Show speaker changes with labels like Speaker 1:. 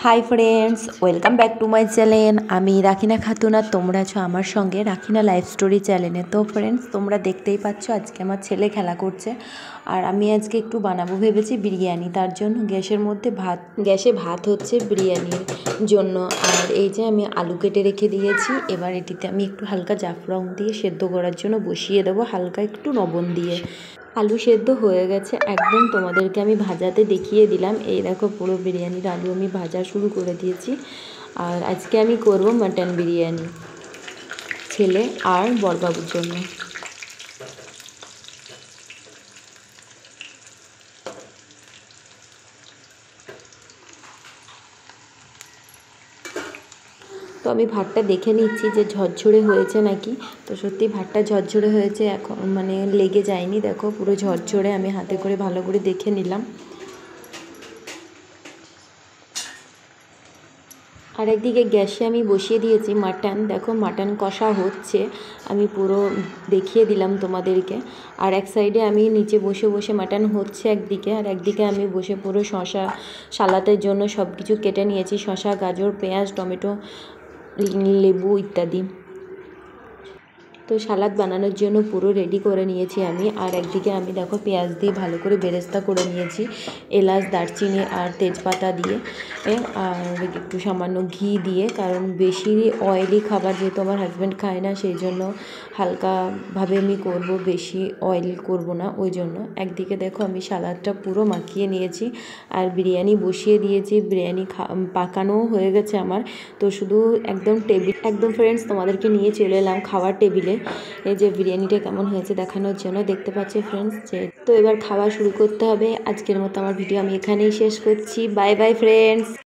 Speaker 1: High friends welcome back to my channel आमी राखिना खातुन और तोमरा छो आमार संगे राखिना लाइफ स्टोरी चैनले। तो फ्रेंड्स तोमरा देखतेई पाচ্ছো आजके आमार छेले खेला करছে और आमी आजके एकटू बानाबो भेबेছি बिरियानी। तार जोन्नो ग्यासेर मध्य ग्यासे भात होच्छे बिरियानिर जोन्नो। और এই যে আমি आलू केटे रेखे दिएছি। एबार एटिते आमी एकटू हालका जाफरान दिए सेদ্ধ करार जोन्नो बसिए देबो हालका एकटू लबण दिए। आलू सेদ্ধ হয়ে গেছে একদম তোমাদেরকে আমি ভাজাতে দেখিয়ে দিলাম। এই দেখো পুরো বিরিয়ানির আলু আমি ভাজা শুরু করে দিয়েছি। আর আজকে আমি করব মাটন বিরিয়ানি ছেলে আর বড়বাবুর জন্য। তো আমি ভাতটা দেখে নিচ্ছি যে ঝরঝরে হয়েছে নাকি। তো সত্যি ভাতটা ঝরঝরে হয়েছে, এখন মানে লেগে যায়নি। দেখো পুরো ঝরঝরে, আমি হাতে করে ভালো করে দেখে নিলাম। আর একদিকে গ্যাসে আমি বসিয়ে দিয়েছি মাটন। দেখো মাটন কষা হচ্ছে, আমি পুরো দেখিয়ে দিলাম তোমাদেরকে। আর এক সাইডে আমি নিচে বসে বসে মাটন হচ্ছে একদিকে, আর একদিকে আমি বসে পুরো শসা সালাদের জন্য সব কিছু কেটে নিয়েছি। শসা, গাজর, পেঁয়াজ, টমেটো, লেবু ইত্যাদি। তো সালাদ বানানোর জন্য পুরো রেডি করে নিয়েছি আমি। আর একদিকে আমি দেখো পেঁয়াজ দিয়ে ভালো করে বেরেস্তা করে নিয়েছি, এলাচ, দারচিনি আর তেজপাতা দিয়ে, আর একটু সামান্য ঘি দিয়ে। কারণ বেশি অয়েলি খাবার যেহেতু আমার হাজব্যান্ড খায় না, সেই জন্য হালকাভাবে আমি করব, বেশি অয়েল করব না ওই জন্য। একদিকে দেখো আমি সালাদটা পুরো মাখিয়ে নিয়েছি আর বিরিয়ানি বসিয়ে দিয়েছি। বিরিয়ানি পাকানোও হয়ে গেছে আমার। তো শুধু একদম ফ্রেন্ডস তোমাদেরকে নিয়ে চলে এলাম খাওয়ার টেবিলে। এই যে বিরিয়ানিটা কেমন হয়েছে দেখানোর জন্য। দেখতে পাচ্ছি ফ্রেন্ডস যে তো এবার খাওয়া শুরু করতে হবে। আজকের মতো আমার ভিডিও আমি এখানেই শেষ করছি। Bye bye friends.